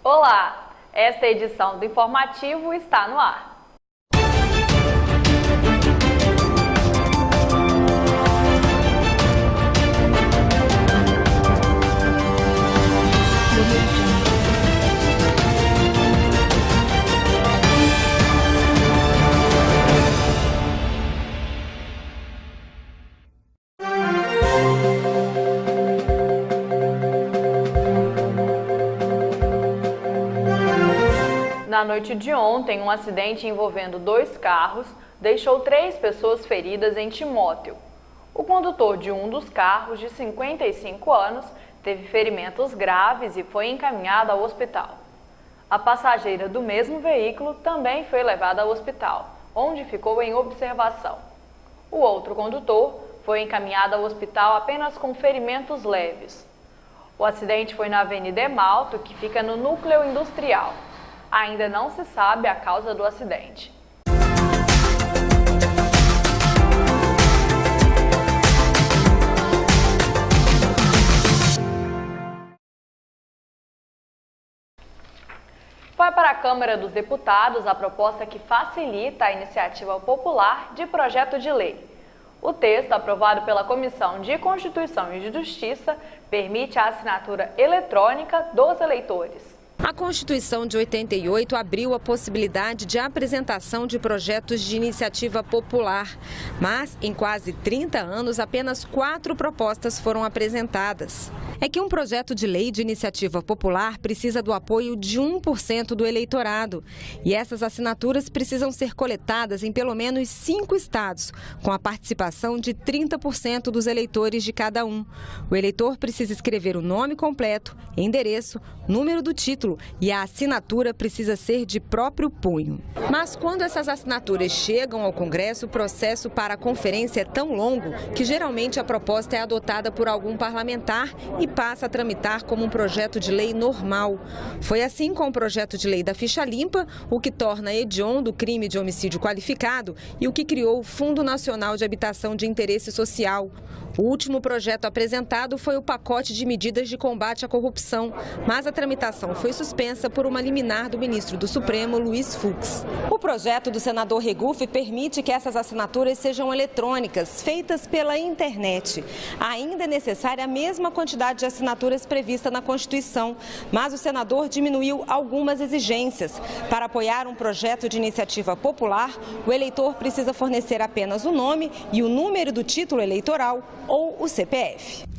Olá, esta edição do Informativo está no ar. Na noite de ontem, um acidente envolvendo 2 carros deixou 3 pessoas feridas em Timóteo. O condutor de um dos carros, de 55 anos, teve ferimentos graves e foi encaminhado ao hospital. A passageira do mesmo veículo também foi levada ao hospital, onde ficou em observação. O outro condutor foi encaminhado ao hospital apenas com ferimentos leves. O acidente foi na Avenida Emalto, que fica no núcleo industrial. Ainda não se sabe a causa do acidente. Vai para a Câmara dos Deputados a proposta que facilita a iniciativa popular de projeto de lei. O texto, aprovado pela Comissão de Constituição e de Justiça, permite a assinatura eletrônica dos eleitores. A Constituição de 88 abriu a possibilidade de apresentação de projetos de iniciativa popular, mas em quase 30 anos apenas 4 propostas foram apresentadas. É que um projeto de lei de iniciativa popular precisa do apoio de 1% do eleitorado. E essas assinaturas precisam ser coletadas em pelo menos 5 estados, com a participação de 30% dos eleitores de cada um. O eleitor precisa escrever o nome completo, endereço, número do título e a assinatura precisa ser de próprio punho. Mas quando essas assinaturas chegam ao Congresso, o processo para a conferência é tão longo que geralmente a proposta é adotada por algum parlamentar e passa a tramitar como um projeto de lei normal. Foi assim com o projeto de lei da ficha limpa, o que torna hediondo o crime de homicídio qualificado e o que criou o Fundo Nacional de Habitação de Interesse Social. O último projeto apresentado foi o pacote de medidas de combate à corrupção, mas a tramitação foi suspensa por uma liminar do ministro do Supremo, Luiz Fux. O projeto do senador Regufe permite que essas assinaturas sejam eletrônicas, feitas pela internet. Ainda é necessária a mesma quantidade de assinaturas prevista na Constituição, mas o senador diminuiu algumas exigências. Para apoiar um projeto de iniciativa popular, o eleitor precisa fornecer apenas o nome e o número do título eleitoral ou o CPF.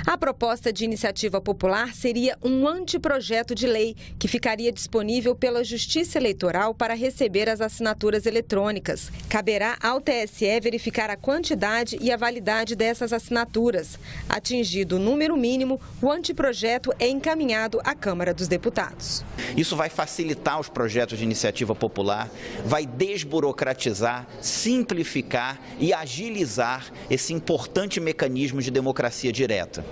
A proposta de iniciativa popular seria um anteprojeto de lei que ficaria disponível pela Justiça Eleitoral para receber as assinaturas eletrônicas. Caberá ao TSE verificar a quantidade e a validade dessas assinaturas. Atingido o número mínimo, o anteprojeto é encaminhado à Câmara dos Deputados. Isso vai facilitar os projetos de iniciativa popular, vai desburocratizar, simplificar e agilizar esse importante mecanismo de democracia direta.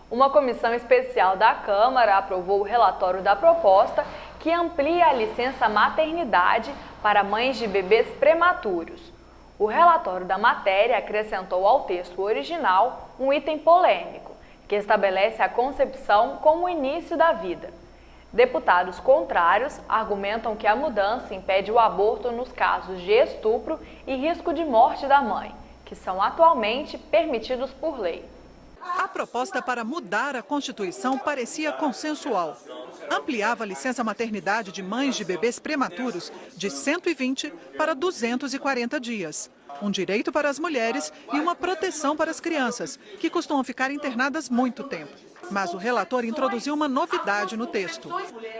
Uma comissão especial da Câmara aprovou o relatório da proposta que amplia a licença maternidade para mães de bebês prematuros. O relatório da matéria acrescentou ao texto original um item polêmico, que estabelece a concepção como o início da vida. Deputados contrários argumentam que a mudança impede o aborto nos casos de estupro e risco de morte da mãe, que são atualmente permitidos por lei. A proposta para mudar a Constituição parecia consensual. Ampliava a licença maternidade de mães de bebês prematuros de 120 para 240 dias. Um direito para as mulheres e uma proteção para as crianças, que costumam ficar internadas muito tempo. Mas o relator introduziu uma novidade no texto.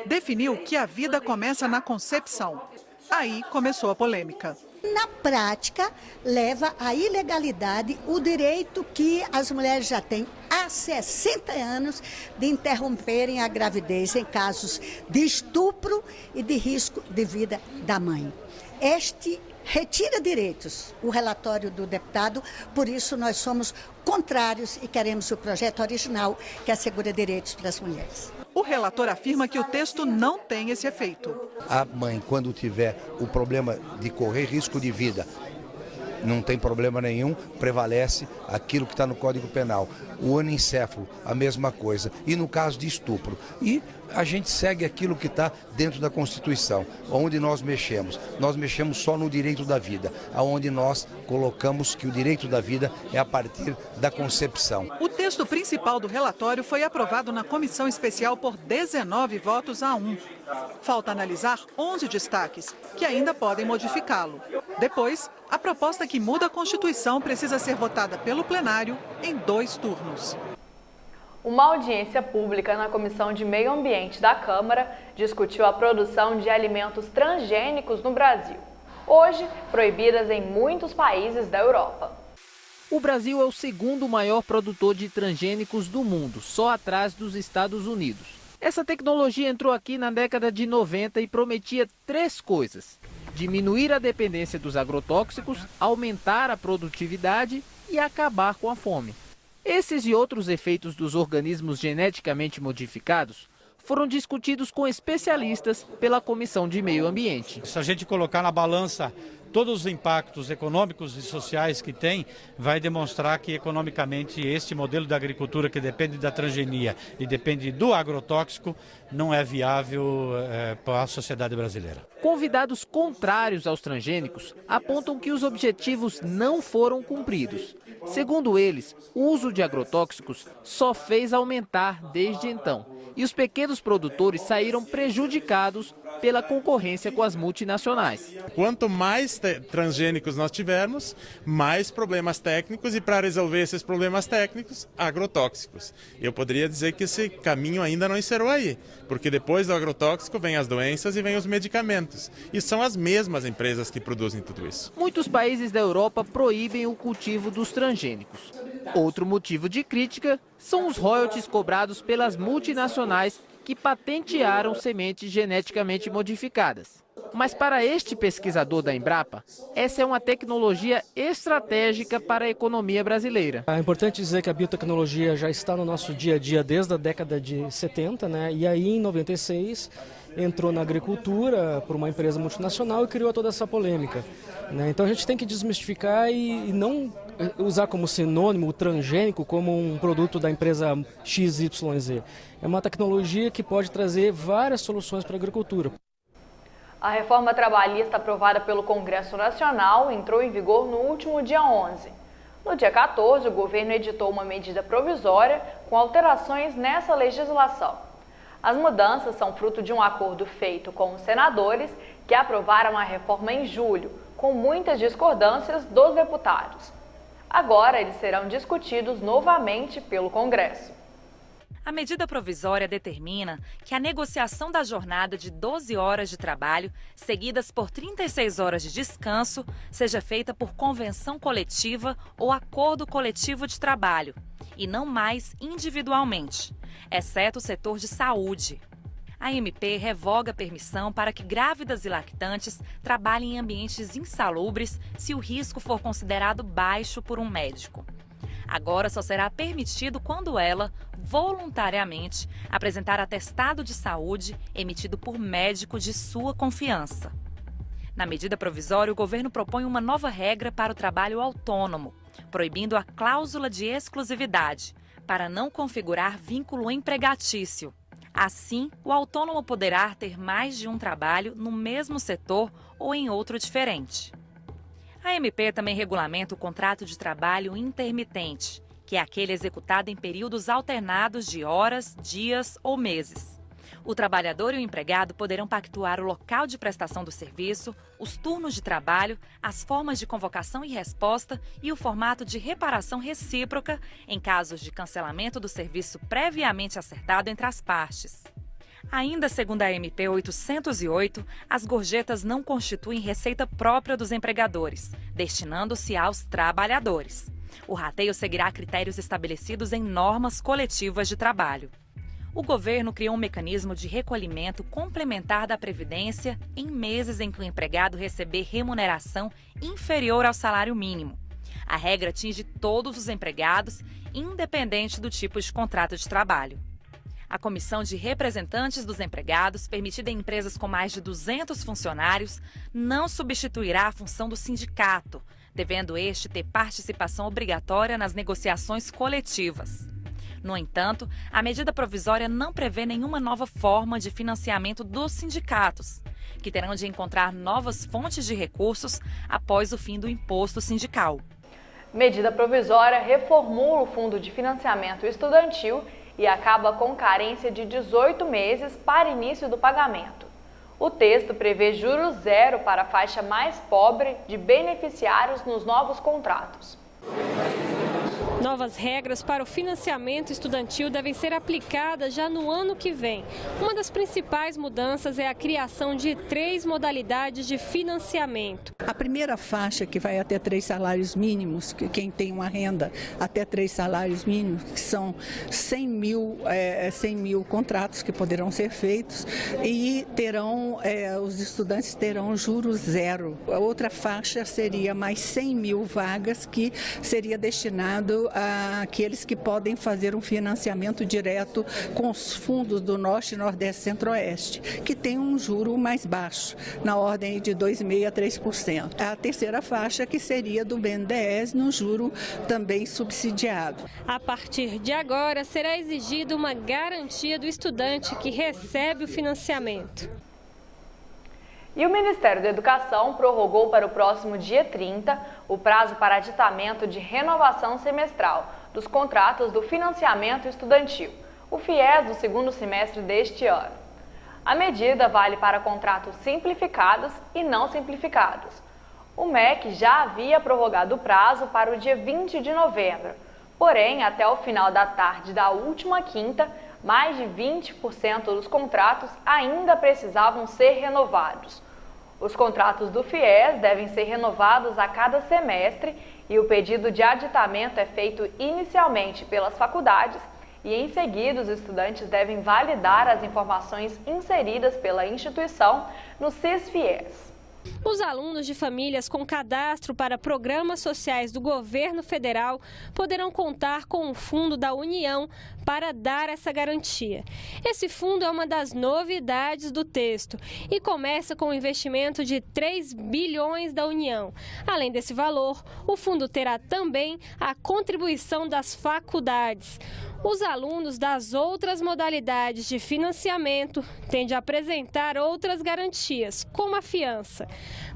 Definiu que a vida começa na concepção. Aí começou a polêmica. Na prática, leva à ilegalidade o direito que as mulheres já têm há 60 anos de interromperem a gravidez em casos de estupro e de risco de vida da mãe. Este retira direitos, o relatório do deputado, por isso nós somos contrários e queremos o projeto original que assegura direitos para as mulheres. O relator afirma que o texto não tem esse efeito. A mãe, quando tiver o problema de correr risco de vida não tem problema nenhum, prevalece aquilo que está no Código Penal. O anencefalo, a mesma coisa. E no caso de estupro. E a gente segue aquilo que está dentro da Constituição. Onde nós mexemos? Nós mexemos só no direito da vida, onde nós colocamos que o direito da vida é a partir da concepção. O texto principal do relatório foi aprovado na comissão especial por 19 votos a 1. Falta analisar 11 destaques, que ainda podem modificá-lo. Depois, a proposta que muda a Constituição precisa ser votada pelo plenário em 2 turnos. Uma audiência pública na Comissão de Meio Ambiente da Câmara discutiu a produção de alimentos transgênicos no Brasil, hoje proibidas em muitos países da Europa. O Brasil é o segundo maior produtor de transgênicos do mundo, só atrás dos Estados Unidos. Essa tecnologia entrou aqui na década de 90 e prometia 3 coisas: diminuir a dependência dos agrotóxicos, aumentar a produtividade e acabar com a fome. Esses e outros efeitos dos organismos geneticamente modificados foram discutidos com especialistas pela Comissão de Meio Ambiente. Se a gente colocar na balança todos os impactos econômicos e sociais que tem, vai demonstrar que economicamente este modelo da agricultura que depende da transgenia e depende do agrotóxico não é viável para a sociedade brasileira. Convidados contrários aos transgênicos apontam que os objetivos não foram cumpridos. Segundo eles, o uso de agrotóxicos só fez aumentar desde então. E os pequenos produtores saíram prejudicados pela concorrência com as multinacionais. Quanto mais transgênicos nós tivermos, mais problemas técnicos e, para resolver esses problemas técnicos, agrotóxicos. Eu poderia dizer que esse caminho ainda não encerrou aí, porque depois do agrotóxico vem as doenças e vem os medicamentos. E são as mesmas empresas que produzem tudo isso. Muitos países da Europa proíbem o cultivo dos transgênicos. Outro motivo de crítica são os royalties cobrados pelas multinacionais que patentearam sementes geneticamente modificadas. Mas para este pesquisador da Embrapa, essa é uma tecnologia estratégica para a economia brasileira. É importante dizer que a biotecnologia já está no nosso dia a dia desde a década de 70, né? E aí em 96 entrou na agricultura por uma empresa multinacional e criou toda essa polêmica, né? Então a gente tem que desmistificar e não usar como sinônimo o transgênico como um produto da empresa XYZ. É uma tecnologia que pode trazer várias soluções para a agricultura. A reforma trabalhista aprovada pelo Congresso Nacional entrou em vigor no último dia 11. No dia 14, o governo editou uma medida provisória com alterações nessa legislação. As mudanças são fruto de um acordo feito com os senadores que aprovaram a reforma em julho, com muitas discordâncias dos deputados. Agora, eles serão discutidos novamente pelo Congresso. A medida provisória determina que a negociação da jornada de 12 horas de trabalho, seguidas por 36 horas de descanso, seja feita por convenção coletiva ou acordo coletivo de trabalho, e não mais individualmente, exceto o setor de saúde. A MP revoga a permissão para que grávidas e lactantes trabalhem em ambientes insalubres se o risco for considerado baixo por um médico. Agora só será permitido quando ela, voluntariamente, apresentar atestado de saúde emitido por médico de sua confiança. Na medida provisória, o governo propõe uma nova regra para o trabalho autônomo, proibindo a cláusula de exclusividade, para não configurar vínculo empregatício. Assim, o autônomo poderá ter mais de um trabalho no mesmo setor ou em outro diferente. A MP também regulamenta o contrato de trabalho intermitente, que é aquele executado em períodos alternados de horas, dias ou meses. O trabalhador e o empregado poderão pactuar o local de prestação do serviço, os turnos de trabalho, as formas de convocação e resposta e o formato de reparação recíproca em casos de cancelamento do serviço previamente acertado entre as partes. Ainda segundo a MP 808, as gorjetas não constituem receita própria dos empregadores, destinando-se aos trabalhadores. O rateio seguirá critérios estabelecidos em normas coletivas de trabalho. O governo criou um mecanismo de recolhimento complementar da Previdência em meses em que o empregado receber remuneração inferior ao salário mínimo. A regra atinge todos os empregados, independente do tipo de contrato de trabalho. A Comissão de Representantes dos Empregados, permitida em empresas com mais de 200 funcionários, não substituirá a função do sindicato, devendo este ter participação obrigatória nas negociações coletivas. No entanto, a medida provisória não prevê nenhuma nova forma de financiamento dos sindicatos, que terão de encontrar novas fontes de recursos após o fim do imposto sindical. Medida provisória reformula o Fundo de Financiamento Estudantil e acaba com carência de 18 meses para início do pagamento. O texto prevê juros zero para a faixa mais pobre de beneficiários nos novos contratos. Novas regras para o financiamento estudantil devem ser aplicadas já no ano que vem. Uma das principais mudanças é a criação de 3 modalidades de financiamento. A primeira faixa, que vai até 3 salários mínimos, que quem tem uma renda até 3 salários mínimos, que são 100 mil contratos que poderão ser feitos e os estudantes terão juros zero. A outra faixa seria mais 100 mil vagas, que seria destinado àqueles que podem fazer um financiamento direto com os fundos do Norte, Nordeste e Centro-Oeste, que tem um juro mais baixo, na ordem de 2,5% a 3%. A terceira faixa, que seria do BNDES, no juro também subsidiado. A partir de agora, será exigida uma garantia do estudante que recebe o financiamento. E o Ministério da Educação prorrogou para o próximo dia 30 o prazo para aditamento de renovação semestral dos contratos do financiamento estudantil, o FIES do segundo semestre deste ano. A medida vale para contratos simplificados e não simplificados. O MEC já havia prorrogado o prazo para o dia 20 de novembro, porém, até o final da tarde da última quinta, mais de 20% dos contratos ainda precisavam ser renovados. Os contratos do FIES devem ser renovados a cada semestre e o pedido de aditamento é feito inicialmente pelas faculdades e, em seguida, os estudantes devem validar as informações inseridas pela instituição no CIS-FIES. Os alunos de famílias com cadastro para programas sociais do governo federal poderão contar com o fundo da União para dar essa garantia. Esse fundo é uma das novidades do texto e começa com um investimento de 3 bilhões da União. Além desse valor, o fundo terá também a contribuição das faculdades. Os alunos das outras modalidades de financiamento têm de apresentar outras garantias, como a fiança.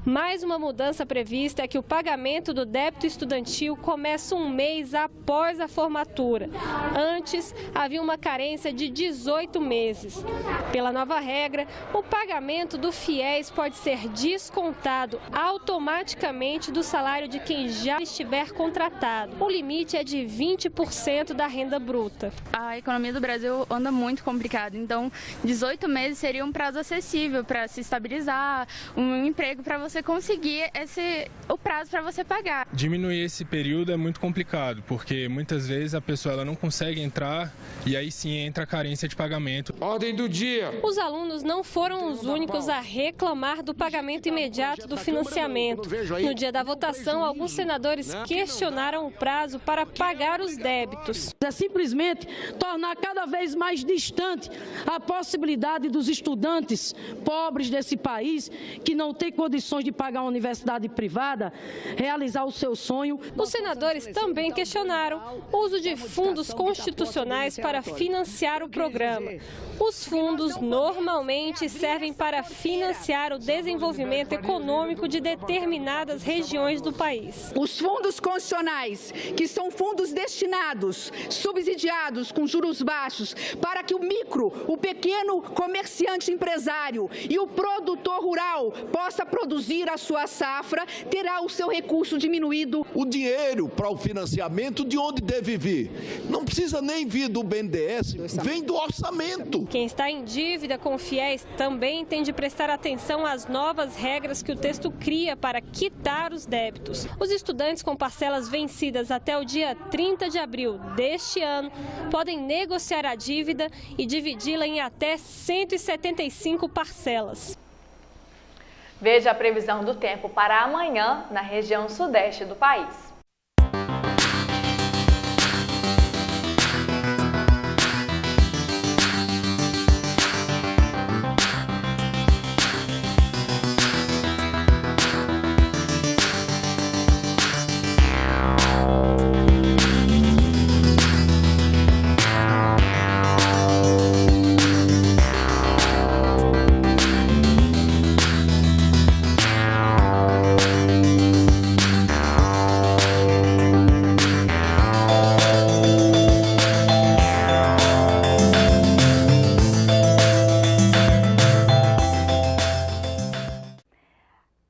Mais uma mudança prevista é que o pagamento do débito estudantil começa um mês após a formatura. Antes, havia uma carência de 18 meses. Pela nova regra, o pagamento do FIES pode ser descontado automaticamente do salário de quem já estiver contratado. O limite é de 20% da renda bruta. A economia do Brasil anda muito complicada, então 18 meses seria um prazo acessível para se estabilizar, um emprego para você conseguir o prazo para você pagar. Diminuir esse período é muito complicado, porque muitas vezes a pessoa ela não consegue entrar e aí sim entra a carência de pagamento. Ordem do dia. Os alunos não foram os únicos a reclamar do pagamento imediato do financiamento. No dia da votação, alguns senadores questionaram o prazo para pagar os débitos. É simplesmente tornar cada vez mais distante a possibilidade dos estudantes pobres desse país, que não têm condições de pagar uma universidade privada, realizar o seu sonho. Os senadores também questionaram o uso de fundos constitucionais para financiar o programa. Os fundos normalmente servem para financiar o desenvolvimento econômico de determinadas regiões do país. Os fundos constitucionais, que são fundos destinados, subsidiados, com juros baixos, para que o pequeno comerciante empresário e o produtor rural possa produzir a sua safra, terá o seu recurso diminuído. O dinheiro para o financiamento, de onde deve vir? Não precisa nem vir do BNDES, vem do orçamento. Quem está em dívida com o FIES também tem de prestar atenção às novas regras que o texto cria para quitar os débitos. Os estudantes com parcelas vencidas até o dia 30 de abril deste ano podem negociar a dívida e dividi-la em até 175 parcelas. Veja a previsão do tempo para amanhã na região sudeste do país.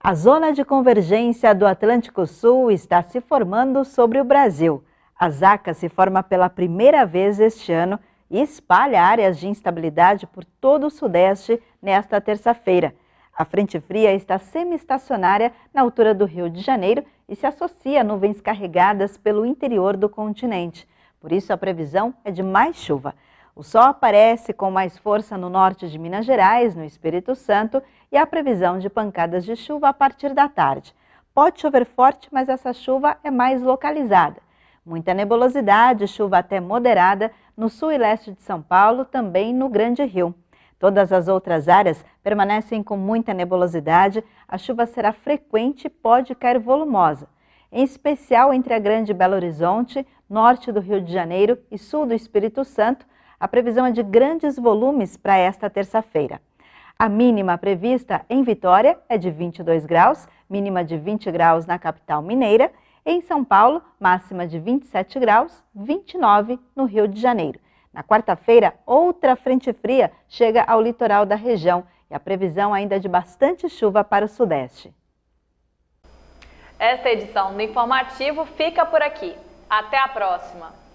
A zona de convergência do Atlântico Sul está se formando sobre o Brasil. A ZACA se forma pela primeira vez este ano e espalha áreas de instabilidade por todo o Sudeste nesta terça-feira. A frente fria está semi-estacionária na altura do Rio de Janeiro e se associa a nuvens carregadas pelo interior do continente. Por isso, a previsão é de mais chuva. O sol aparece com mais força no norte de Minas Gerais, no Espírito Santo, e há previsão de pancadas de chuva a partir da tarde. Pode chover forte, mas essa chuva é mais localizada. Muita nebulosidade, chuva até moderada no sul e leste de São Paulo, também no Grande Rio. Todas as outras áreas permanecem com muita nebulosidade, a chuva será frequente e pode cair volumosa. Em especial entre a Grande Belo Horizonte, norte do Rio de Janeiro e sul do Espírito Santo, a previsão é de grandes volumes para esta terça-feira. A mínima prevista em Vitória é de 22 graus, mínima de 20 graus na capital mineira. Em São Paulo, máxima de 27 graus, 29 no Rio de Janeiro. Na quarta-feira, outra frente fria chega ao litoral da região e a previsão ainda é de bastante chuva para o Sudeste. Esta edição do Informativo fica por aqui. Até a próxima!